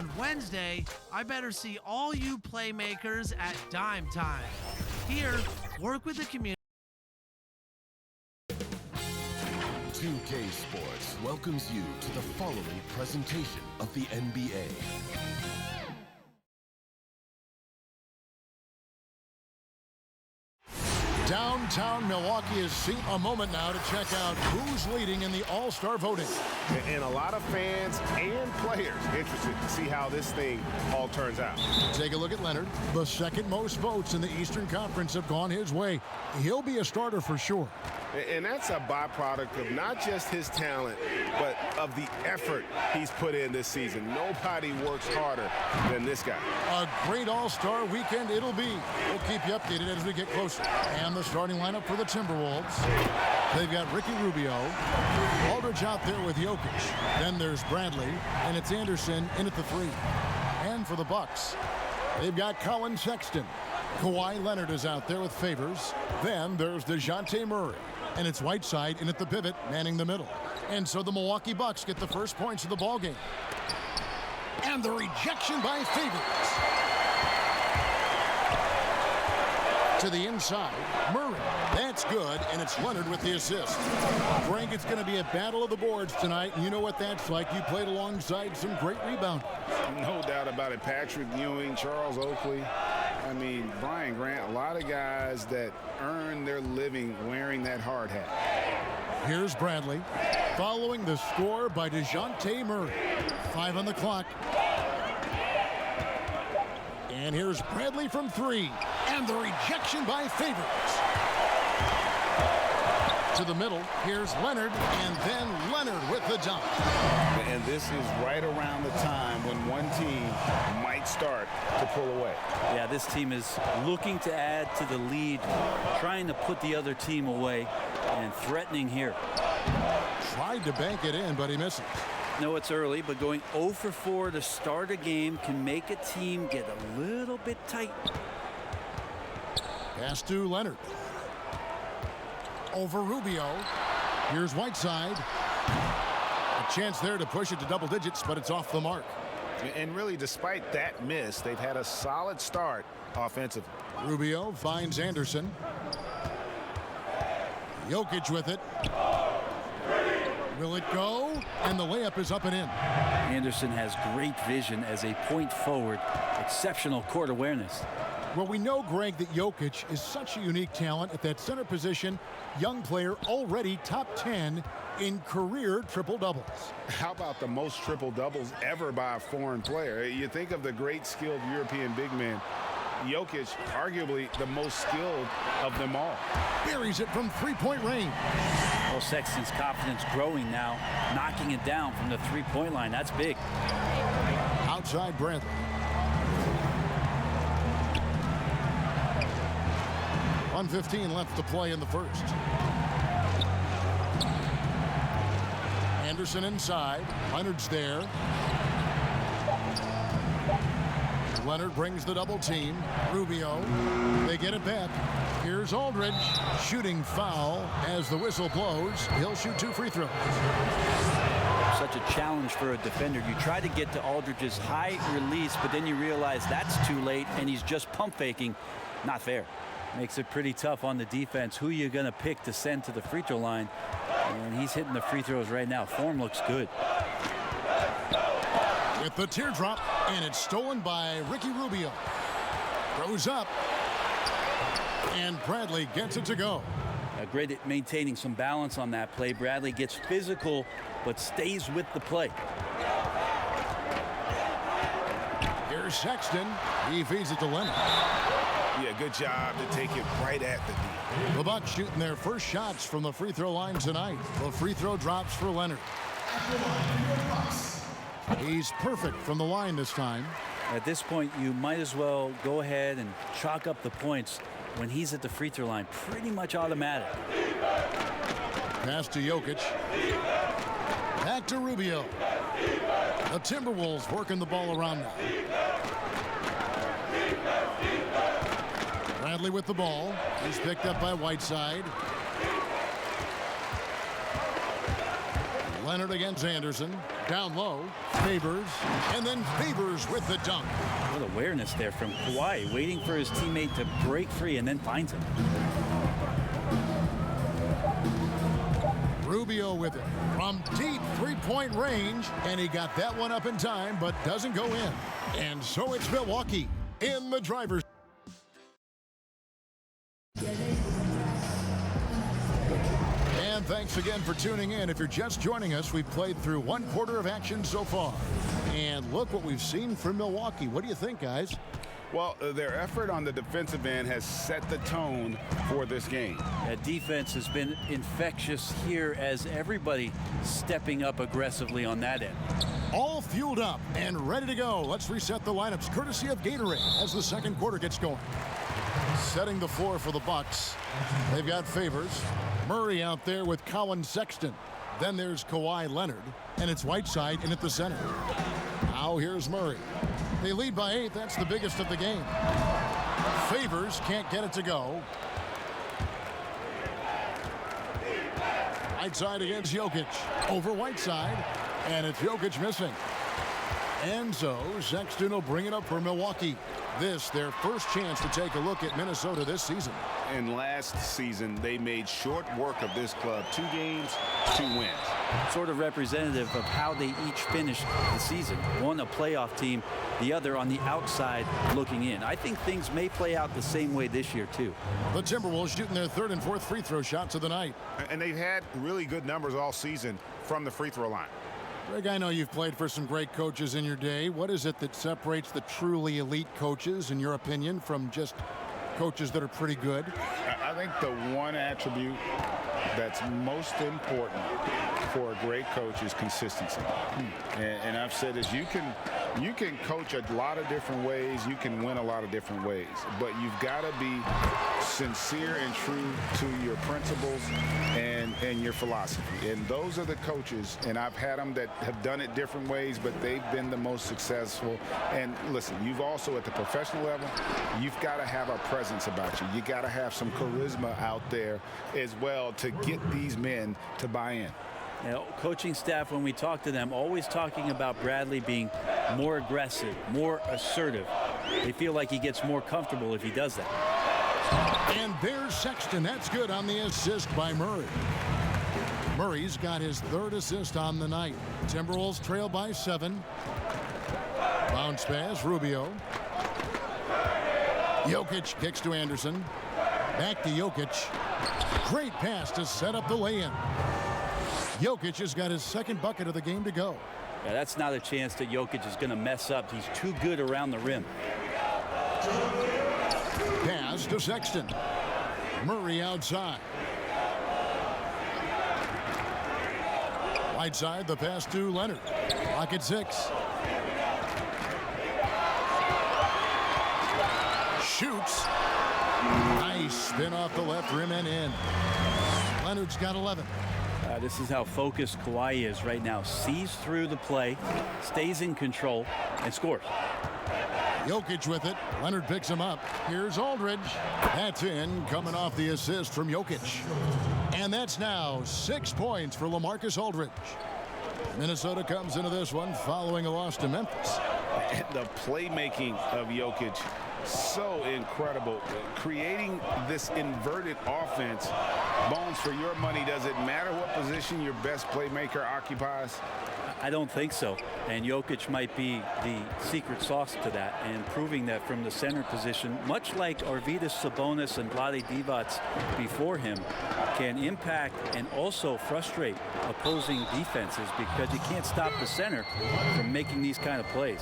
On Wednesday, I better see all you playmakers at Dime Time. Here, work with the community. 2K Sports welcomes you to the following presentation of the NBA. Downtown Milwaukee is seeing a moment now to check out who's leading in the All-Star voting. And a lot of fans and players interested to see how this thing all turns out. Take a look at Leonard. The second most votes in the Eastern Conference have gone his way. He'll be a starter for sure. And that's a byproduct of not just his talent, but of the effort he's put in this season. Nobody works harder than this guy. A great All-Star weekend it'll be. We'll keep you updated as we get closer. And the starting lineup for the Timberwolves. They've got Ricky Rubio, Aldridge out there with Jokic. Then there's Bradley, and it's Anderson in at the 3. And for the Bucks, they've got Colin Sexton. Kawhi Leonard is out there with Favors. Then there's DeJounte Murray. And it's Whiteside in at the pivot, manning the middle. And so the Milwaukee Bucks get the first points of the ballgame. And the rejection by Favors. To the inside, Murray. That's good, and it's Leonard with the assist. Frank, it's going to be a battle of the boards tonight, and you know what that's like. You played alongside some great rebounders. No doubt about it. Patrick Ewing, Charles Oakley. I mean, Brian Grant, a lot of guys that earn their living wearing that hard hat. Here's Bradley, following the score by DeJounte Murray. 5 on the clock. And here's Bradley from 3. And the rejection by Favors. To the middle, here's Leonard, and then Leonard with the dunk. And this is right around the time when one team might start to pull away. Yeah, this team is looking to add to the lead, trying to put the other team away, and threatening here. Tried to bank it in, but he misses. No, it's early, but going 0 for 4 to start a game can make a team get a little bit tight. Pass to Leonard. Over Rubio. Here's Whiteside. A chance there to push it to double digits, but it's off the mark. And really, despite that miss, they've had a solid start offensively. Rubio finds Anderson. Jokic with it. Will it go? And the layup is up and in. Anderson has great vision as a point forward. Exceptional court awareness. Well, we know, Greg, that Jokic is such a unique talent at that center position. Young player, already top 10 in career triple-doubles. How about the most triple-doubles ever by a foreign player? You think of the great skilled European big man. Jokic, arguably the most skilled of them all. Buries it from three-point range. Well, Sexton's confidence growing now, knocking it down from the three-point line. That's big. Outside Bradley. .115 left to play in the first. Anderson inside. Leonard's there. Leonard brings the double team. Rubio. They get it back. Here's Aldridge. Shooting foul as the whistle blows. He'll shoot 2 free throws. Such a challenge for a defender. You try to get to Aldridge's high release, but then you realize that's too late, and he's just pump faking. Not fair. Makes it pretty tough on the defense. Who you going to pick to send to the free throw line? And he's hitting the free throws right now. Form looks good. With the teardrop, and it's stolen by Ricky Rubio. Throws up. And Bradley gets it to go. Great at maintaining some balance on that play. Bradley gets physical, but stays with the play. Here's Sexton. He feeds it to Leonard. Yeah, good job to take it right at the D. The Bucks shooting their first shots from the free throw line tonight. The free throw drops for Leonard. He's perfect from the line this time. At this point, you might as well go ahead and chalk up the points when he's at the free throw line. Pretty much automatic. Pass to Jokic. Back to Rubio. The Timberwolves working the ball around now. Bradley with the ball. He's picked up by Whiteside. Leonard against Anderson. Down low, Favors, and then Favors with the dunk. What awareness there from Kawhi, waiting for his teammate to break free and then finds him. Rubio with it from deep three-point range, and he got that one up in time, but doesn't go in. And so it's Milwaukee in the driver's. And thanks again for tuning in. If you're just joining us, we've played through one quarter of action so far. And look what we've seen from Milwaukee. What do you think, guys? Well, their effort on the defensive end has set the tone for this game. That defense has been infectious here as everybody stepping up aggressively on that end. All fueled up and ready to go. Let's reset the lineups courtesy of Gatorade as the second quarter gets going. Setting the floor for the Bucks. They've got Favors. Murray out there with Colin Sexton. Then there's Kawhi Leonard. And it's Whiteside in at the center. Now here's Murray. They lead by 8. That's the biggest of the game. Favors can't get it to go. Whiteside against Jokic. Over Whiteside. And it's Jokic missing. And so Sexton will bring it up for Milwaukee. This, their first chance to take a look at Minnesota this season. And last season, they made short work of this club. 2 games, 2 wins. Sort of representative of how they each finished the season. One a playoff team, the other on the outside looking in. I think things may play out the same way this year, too. The Timberwolves shooting their 3rd and 4th free throw shots of the night. And they've had really good numbers all season from the free throw line. Greg, I know you've played for some great coaches in your day. What is it that separates the truly elite coaches, in your opinion, from just coaches that are pretty good? I think the one attribute that's most important for a great coach is consistency. And I've said this, you can coach a lot of different ways, you can win a lot of different ways, but you've got to be sincere and true to your principles and your philosophy. And those are the coaches, and I've had them that have done it different ways, but they've been the most successful. And listen, you've also at the professional level, you've got to have a presence about you. You got to have some charisma out there as well to get these men to buy in. You know, coaching staff, when we talk to them, always talking about Bradley being more aggressive, more assertive. They feel like he gets more comfortable if he does that. And there's Sexton. That's good on the assist by Murray. Murray's got his 3rd assist on the night. Timberwolves trail by 7. Bounce pass, Rubio. Jokic kicks to Anderson. Back to Jokic. Great pass to set up the lay-in. Jokic has got his 2nd bucket of the game to go. Yeah, that's not a chance that Jokic is going to mess up. He's too good around the rim. Pass to Sexton. Murray outside. Whiteside, the pass to Leonard. Clock at 6. Shoots. Nice spin off the left rim and in. Leonard's got 11. This is how focused Kawhi is right now. Sees through the play, stays in control, and scores. Jokic with it. Leonard picks him up. Here's Aldridge. That's in, coming off the assist from Jokic. And that's now 6 points for LaMarcus Aldridge. Minnesota comes into this one following a loss to Memphis. The playmaking of Jokic, so incredible. Creating this inverted offense. Bones, for your money, does it matter what position your best playmaker occupies? I don't think so. And Jokic might be the secret sauce to that, and proving that from the center position, much like Arvydas Sabonis and Vlade Divac before him, can impact and also frustrate opposing defenses because you can't stop the center from making these kind of plays.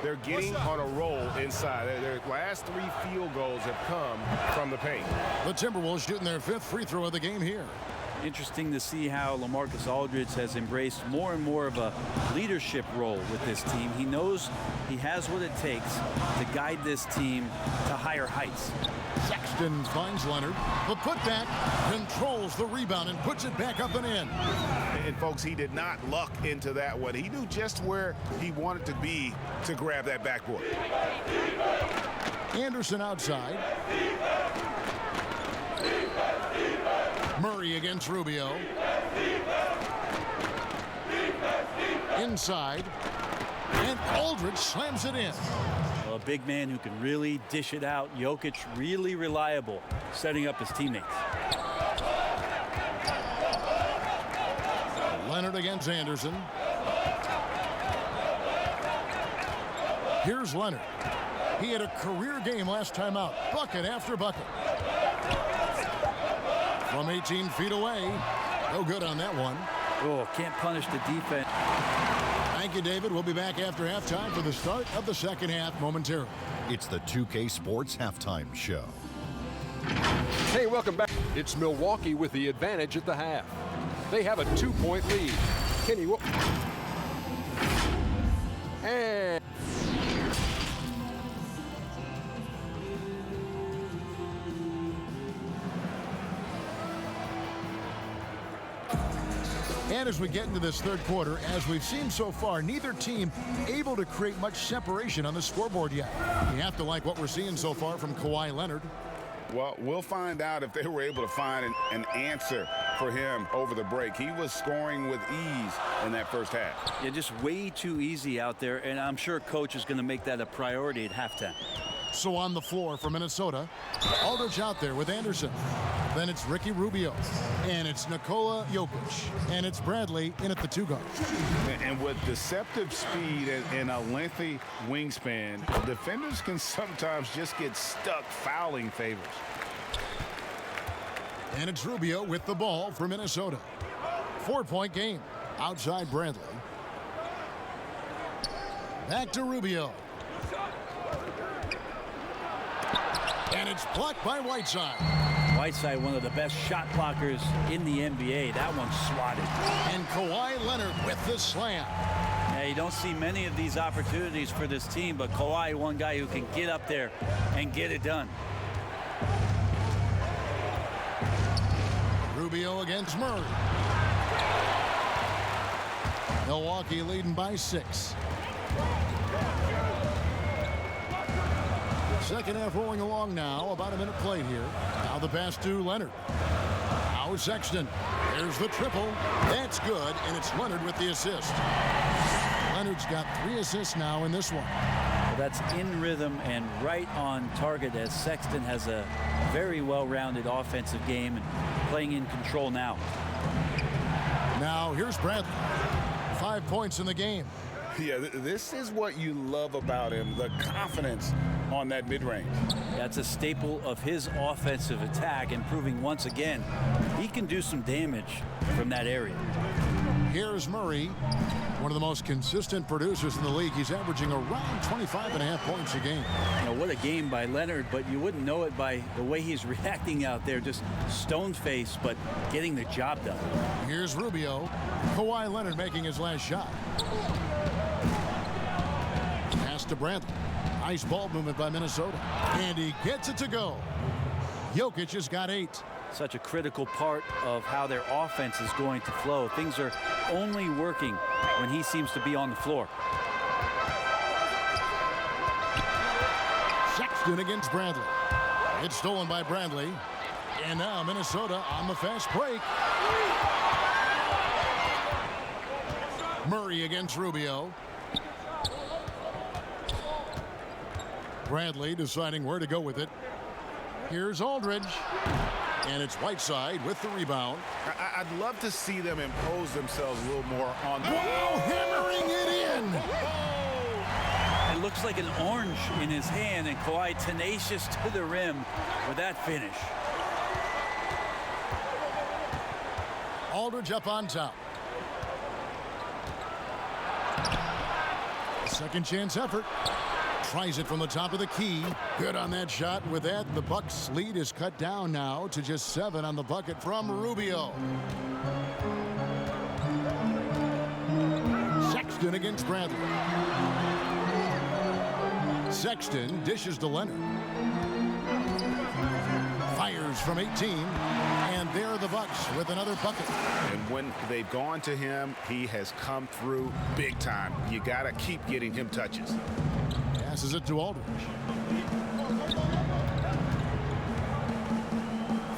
They're getting on a roll inside. Their last 3 field goals have come from the paint. The Timberwolves shooting their 5th free throw of the game here. Interesting to see how LaMarcus Aldridge has embraced more and more of a leadership role with this team. He knows he has what it takes to guide this team to higher heights. Sexton finds Leonard. The putback, controls the rebound and puts it back up and in. And folks, he did not luck into that one. He knew just where he wanted to be to grab that backboard. Anderson outside. Murray against Rubio. Inside. And Aldridge slams it in. Well, a big man who can really dish it out. Jokic really reliable, setting up his teammates. Leonard against Anderson. Here's Leonard. He had a career game last time out. Bucket after bucket. From 18 feet away. No good on that one. Oh, can't punish the defense. Thank you, David. We'll be back after halftime for the start of the second half momentarily. It's the 2K Sports Halftime Show. Hey, welcome back. It's Milwaukee with the advantage at the half. They have a 2-point lead. And as we get into this third quarter, as we've seen so far, neither team able to create much separation on the scoreboard yet. You have to like what we're seeing so far from Kawhi Leonard. Well, we'll find out if they were able to find an answer for him over the break. He was scoring with ease in that first half. Yeah, just way too easy out there, and I'm sure coach is going to make that a priority at halftime. So on the floor for Minnesota, Aldridge out there with Anderson. Then it's Ricky Rubio. And it's Nikola Jokic. And it's Bradley in at the 2 guard. And with deceptive speed and a lengthy wingspan, defenders can sometimes just get stuck fouling favors. And it's Rubio with the ball for Minnesota. 4-point game. Outside Bradley. Back to Rubio. And it's blocked by Whiteside. Whiteside, one of the best shot blockers in the NBA. That one's swatted. And Kawhi Leonard with the slam. Yeah, you don't see many of these opportunities for this team, but Kawhi, one guy who can get up there and get it done. Rubio against Murray. Milwaukee leading by 6. Second half rolling along now. About a minute played here. Now the pass to Leonard. Now Sexton. There's the triple. That's good, and it's Leonard with the assist. Leonard's got 3 assists now in this one. Well, that's in rhythm and right on target, as Sexton has a very well-rounded offensive game and playing in control now. Now here's Bradley. 5 points in the game. Yeah, this is what you love about him, the confidence on that mid-range. That's a staple of his offensive attack, and proving once again he can do some damage from that area. Here's Murray, one of the most consistent producers in the league. He's averaging around 25.5 points a game. You know, what a game by Leonard, but you wouldn't know it by the way he's reacting out there, just stone-faced, but getting the job done. Here's Rubio. Kawhi Leonard making his last shot. Pass to Bradley. Nice ball movement by Minnesota. And he gets it to go. Jokic has got 8. Such a critical part of how their offense is going to flow. Things are only working when he seems to be on the floor. Sexton against Bradley. It's stolen by Bradley. And now Minnesota on the fast break. Murray against Rubio. Bradley deciding where to go with it. Here's Aldridge. And it's Whiteside with the rebound. I'd love to see them impose themselves a little more on the... Wow, hammering it in. It looks like an orange in his hand, and Kawhi tenacious to the rim with that finish. Aldridge up on top. Second chance effort. Tries it from the top of the key. Good on that shot. With that, the Bucks' lead is cut down now to just 7 on the bucket from Rubio. Sexton against Bradley. Sexton dishes to Leonard. Fires from 18. And there are the Bucks with another bucket. And when they've gone to him, he has come through big time. You got to keep getting him touches. Passes it to Aldridge.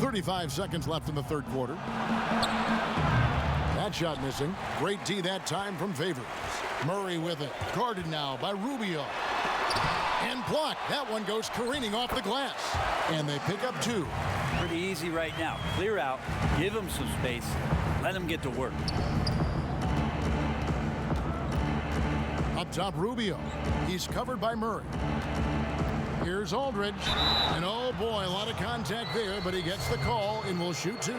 35 seconds left in the third quarter. That shot missing. Great D that time from Favors. Murray with it. Guarded now by Rubio. And blocked. That one goes careening off the glass. And they pick up 2. Pretty easy right now. Clear out, give him some space, let him get to work. Up top, Rubio. He's covered by Murray. Here's Aldridge. And oh boy, a lot of contact there, but he gets the call and will shoot 2.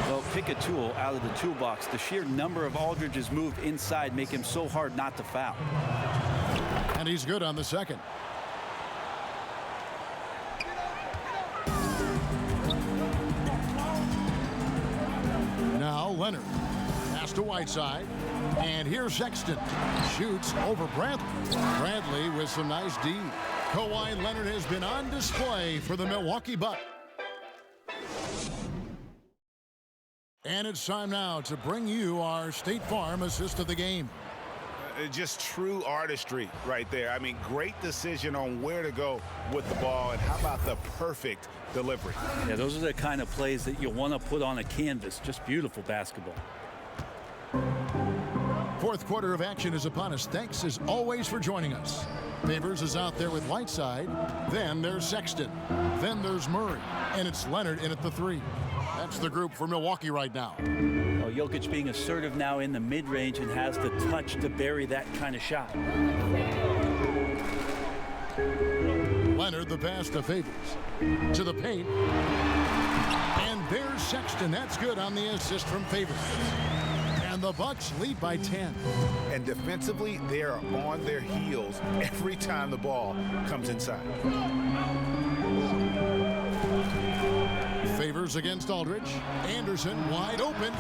Well, pick a tool out of the toolbox. The sheer number of Aldridge's moves inside make him so hard not to foul. And he's good on the second. Now Leonard. Pass to Whiteside. And here's Sexton. Shoots over Bradley. Bradley with some nice D. Kawhi Leonard has been on display for the Milwaukee Bucks. And it's time now to bring you our State Farm assist of the game. Just true artistry right there. I mean, great decision on where to go with the ball, and how about the perfect delivery? Yeah, those are the kind of plays that you want to put on a canvas. Just beautiful basketball. Fourth quarter of action is upon us. Thanks as always for joining us. Favors is out there with Whiteside. Then there's Sexton. Then there's Murray. And it's Leonard in at the 3. That's the group for Milwaukee right now. Well, Jokic being assertive now in the mid-range and has the touch to bury that kind of shot. Leonard the pass to Favors. To the paint. And there's Sexton. That's good on the assist from Favors. And the Bucks lead by 10. And defensively, they are on their heels every time the ball comes inside. Favors against Aldridge. Anderson wide open.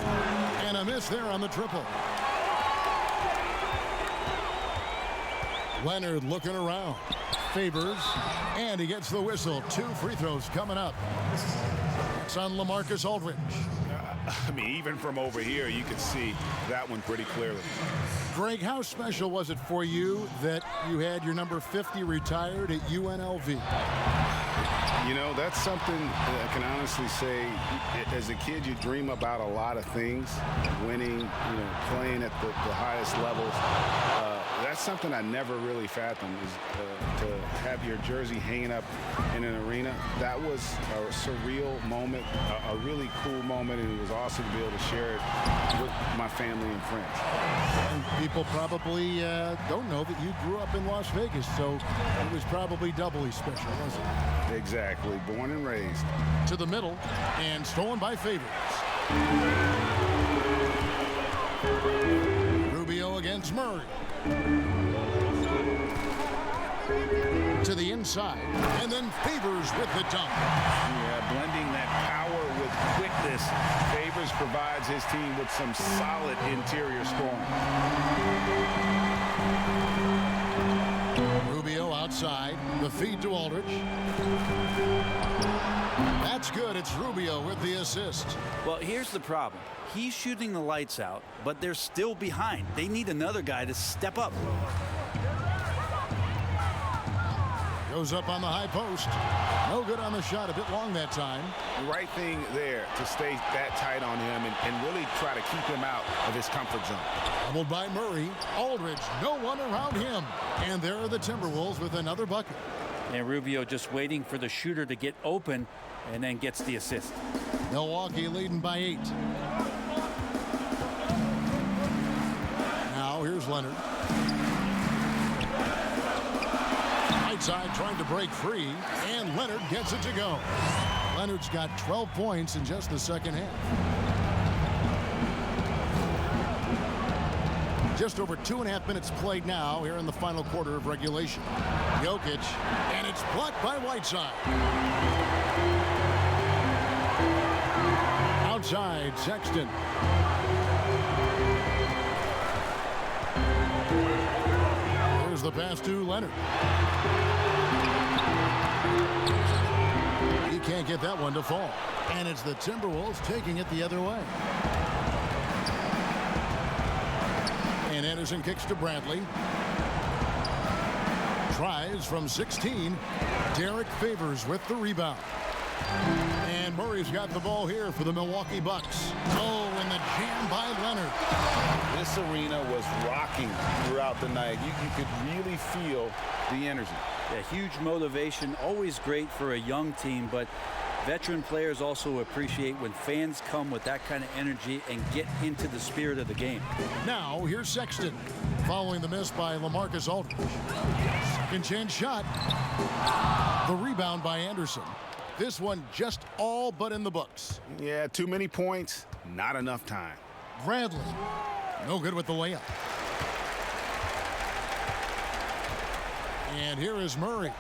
And a miss there on the triple. Leonard looking around. Favors. And he gets the whistle. 2 free throws coming up. It's on LaMarcus Aldridge. I mean, even from over here, you can see that one pretty clearly. Greg, how special was it for you that you had your number 50 retired at UNLV? You know, that's something that I can honestly say. As a kid, you dream about a lot of things, winning, playing at the highest levels. That's something I never really fathomed, is to have your jersey hanging up in an arena. That was a surreal moment, a really cool moment, and it was awesome to be able to share it with my family and friends. And people probably don't know that you grew up in Las Vegas, so it was probably doubly special, wasn't it? Exactly. Born and raised. To the middle, and stolen by Favors. Rubio against Murray. To the inside, and then Favors with the dunk. Yeah, blending that power with quickness. Favors provides his team with some solid interior scoring. Rubio outside, the feed to Aldridge. That's good. It's Rubio with the assist. Well, here's the problem. He's shooting the lights out, but they're still behind. They need another guy to step up. Goes up on the high post. No good on the shot. A bit long that time. The right thing there to stay that tight on him and really try to keep him out of his comfort zone. Doubled by Murray. Aldridge, no one around him. And there are the Timberwolves with another bucket. And Rubio just waiting for the shooter to get open and then gets the assist. Milwaukee leading by 8. Now here's Leonard. Side trying to break free, and Leonard gets it to go. Leonard's got 12 points in just the second half. Just over 2.5 minutes played now here in the final quarter of regulation. Jokic, and it's blocked by Whiteside. Outside, Sexton. Here's the pass to Leonard. He can't get that one to fall. And it's the Timberwolves taking it the other way. And Anderson kicks to Bradley. Tries from 16. Derek Favors with the rebound. And Murray's got the ball here for the Milwaukee Bucks. Oh, and the jam by Leonard. This arena was rocking throughout the night. You could really feel the energy. Yeah, huge motivation, always great for a young team, but veteran players also appreciate when fans come with that kind of energy and get into the spirit of the game. Now, here's Sexton, following the miss by LaMarcus Aldridge. Second chance shot. The rebound by Anderson. This one just all but in the books. Yeah, too many points, not enough time. Bradley, no good with the layup. And here is Murray.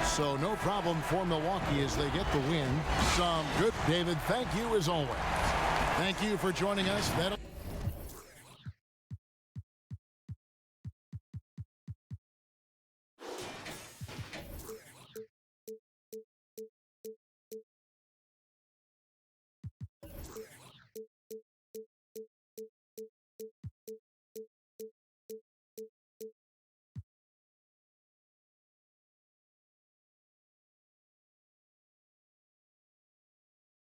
So no problem for Milwaukee as they get the win. Some good, David. Thank you as always. Thank you for joining us.